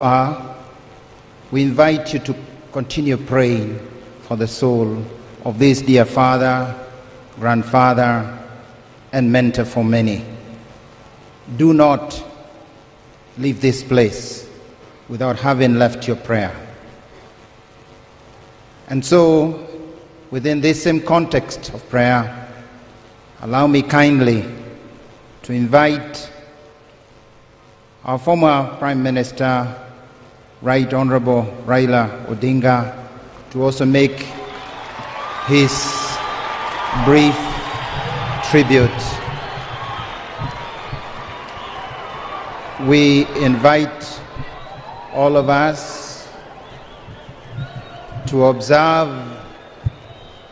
We invite you to continue praying for the soul of this dear father, grandfather, and mentor for many. Do not leave this place without having left your prayer. And so, within this same context of prayer, allow me kindly to invite our former Prime Minister, Right Honorable Raila Odinga, to also make his brief tribute. We invite all of us to observe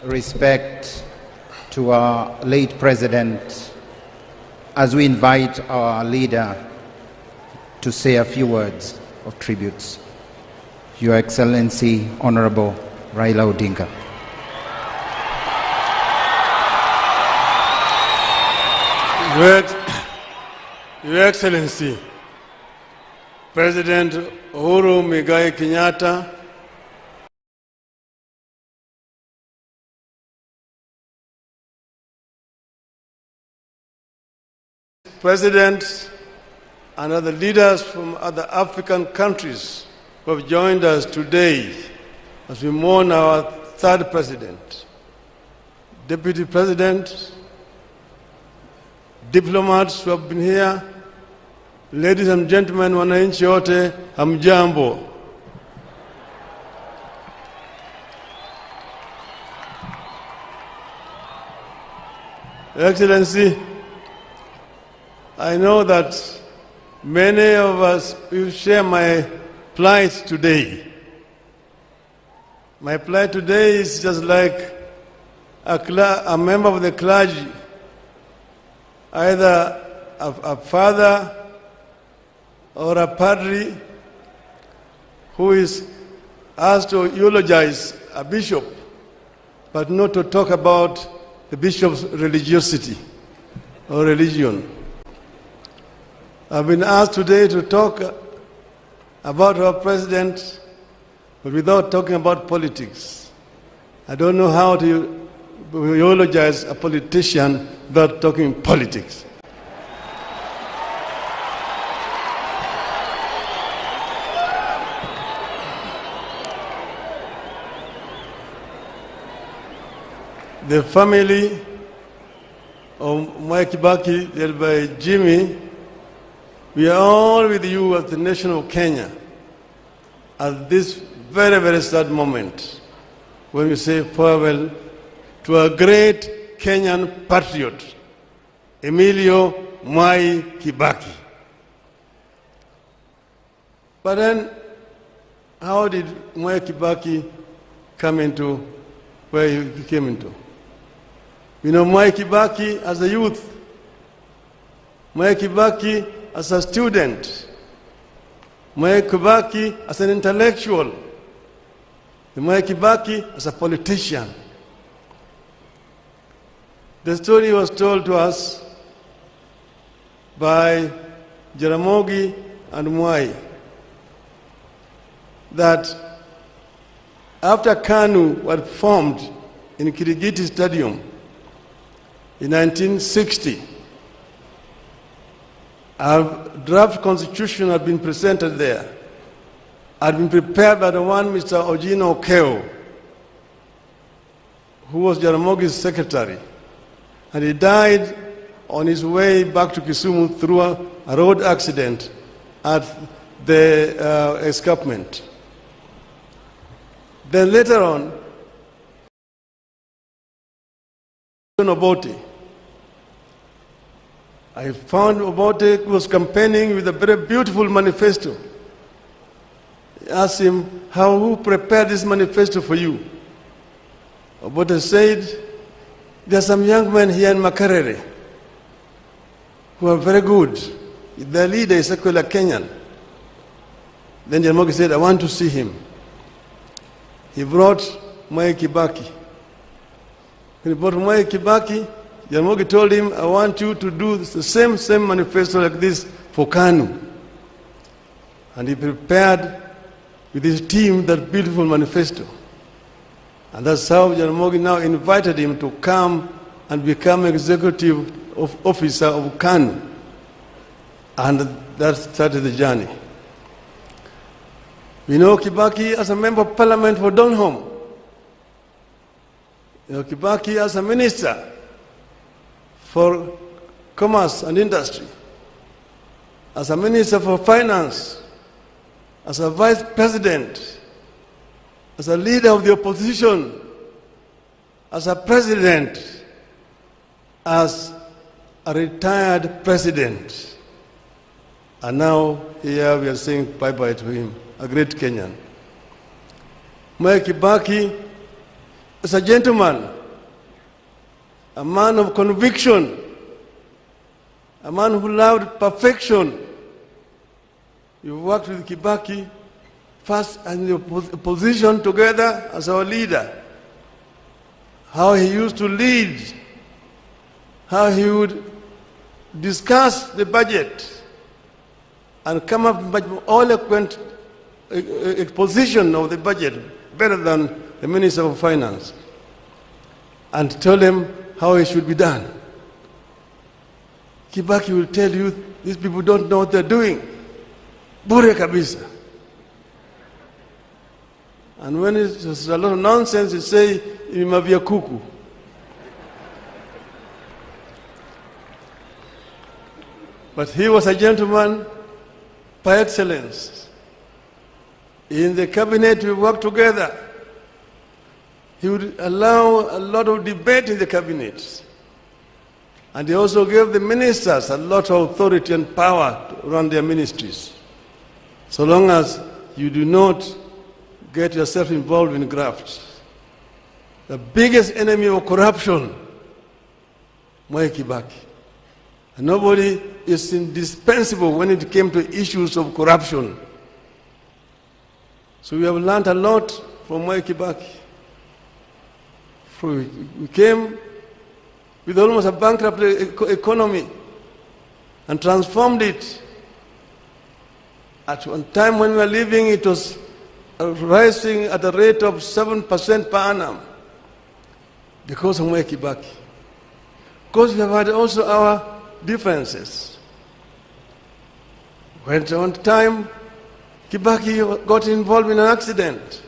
respect to our late President as we invite our leader to say a few words of tributes. Your Excellency, Honorable Raila Odinga. Your Excellency, President Uhuru Muigai Kenyatta, President and other leaders from other African countries who have joined us today as we mourn our third President, Deputy President, diplomats who have been here, ladies and gentlemen, wananchi wote, hamjambo. Excellency, I know that many of us will share my plight today. My plight today is just like a member of the clergy, either a father or a padre who is asked to eulogize a bishop, but not to talk about the bishop's religiosity or religion. I've been asked today to talk about our president, but without talking about politics. I don't know how to eulogize a politician without talking politics. The family of Mwai Kibaki, led by Jimmy, we are all with you as the nation of Kenya at this very, very sad moment when we say farewell to a great Kenyan patriot, H.E Mwai Kibaki. But then, how did Mwai Kibaki come into where he came into? You know, Mwai Kibaki as a youth, Mwai Kibaki as a student, Mwai Kibaki as an intellectual, Mwai Kibaki as a politician. The story was told to us by Jaramogi and Mwai that after KANU was formed in Kibaki'S Stadium in 1960, our draft constitution had been presented there, had been prepared by the one Mr. Ojino Okeo, who was Jaramogi's secretary. And he died on his way back to Kisumu through a road accident at the escarpment. Then later on, Obote. I found Obote was campaigning with a very beautiful manifesto. I asked him, who prepared this manifesto for you? Obote said, there are some young men here in Makerere who are very good. Their leader is a Kenyan. Then Jaramogi said, I want to see him. He brought Mwai Kibaki. When he brought Mwai Kibaki, Jaramogi told him, I want you to do the same manifesto like this for KANU. And he prepared with his team that beautiful manifesto. And that's how Jaramogi now invited him to come and become executive officer of KANU. And that started the journey. We know Kibaki as a member of parliament for Donholm. You know Kibaki as a minister for commerce and industry, as a minister for finance, as a vice president, as a leader of the opposition, as a president, as a retired president. And now here we are saying bye-bye to him, a great Kenyan. Mwai Kibaki is a gentleman, a man of conviction, a man who loved perfection. You worked with Kibaki first in the opposition together as our leader. How he used to lead, how he would discuss the budget and come up with an eloquent exposition of the budget, better than the Minister of Finance, and tell him how it should be done. Kibaki will tell you, these people don't know what they're doing. Bure kabisa. And when it's a lot of nonsense, you say, imavia kuku. But he was a gentleman by excellence. In the cabinet, we worked together. He would allow a lot of debate in the cabinet. And he also gave the ministers a lot of authority and power to run their ministries. So long as you do not get yourself involved in graft. The biggest enemy of corruption, Mwai Kibaki. And nobody is indispensable when it came to issues of corruption. So we have learned a lot from Mwai Kibaki. We came with almost a bankrupt economy and transformed it. At one time when we were living, it was rising at a rate of 7% per annum because of Mwai Kibaki. Because we have had also our differences. When at one time Kibaki got involved in an accident,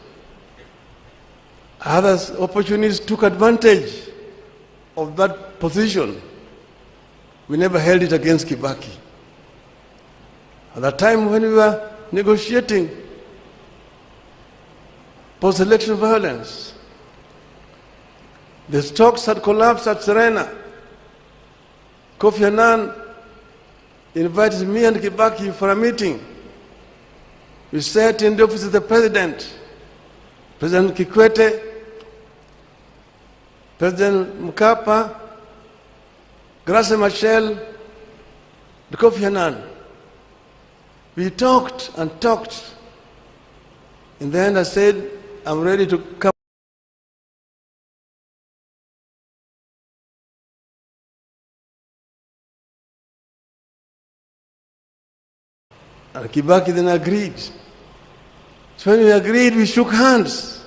others opportunities took advantage of that position. We never held it against Kibaki. At the time when we were negotiating post-election violence, the stocks had collapsed at Serena. Kofi Annan invited me and Kibaki for a meeting. We sat in the office of the President, President Kikwete, President Mkapa, Grace Machel, and Kofi Annan. We talked and talked. In the end, I said, I'm ready to come. And Kibaki then agreed. So when we agreed, we shook hands.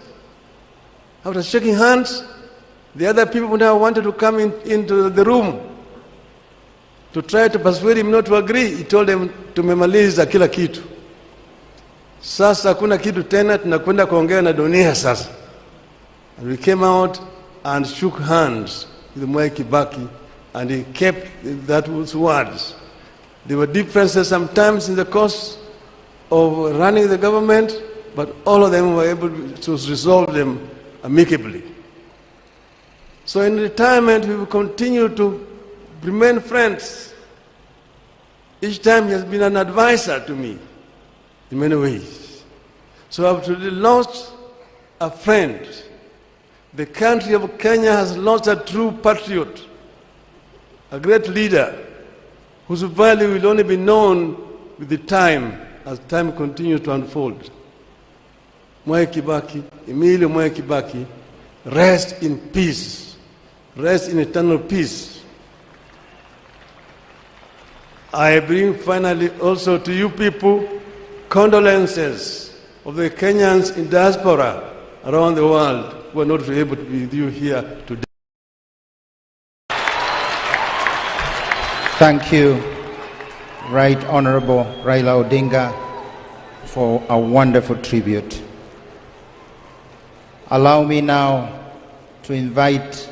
After shaking hands, the other people now wanted to come into the room to try to persuade him not to agree. He told them, tumemaliza kila kitu. Sasa hakuna kitu tena, tunakwenda kuongea na dunia sasa. And we came out and shook hands with Mwai Kibaki, and he kept those words. There were differences sometimes in the course of running the government, but all of them were able to resolve them amicably. So in retirement, we will continue to remain friends. Each time he has been an advisor to me in many ways. So I've really lost a friend. The country of Kenya has lost a true patriot, a great leader, whose value will only be known with the time as time continues to unfold. Mwai Kibaki, Emilio Mwai Kibaki, rest in peace, rest in eternal peace. I bring finally also to you people condolences of the Kenyans in diaspora around the world who are not able to be with you here today. Thank you, Right Honorable Raila Odinga, for a wonderful tribute. Allow me now to invite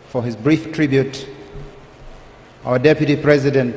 for his brief tribute our Deputy President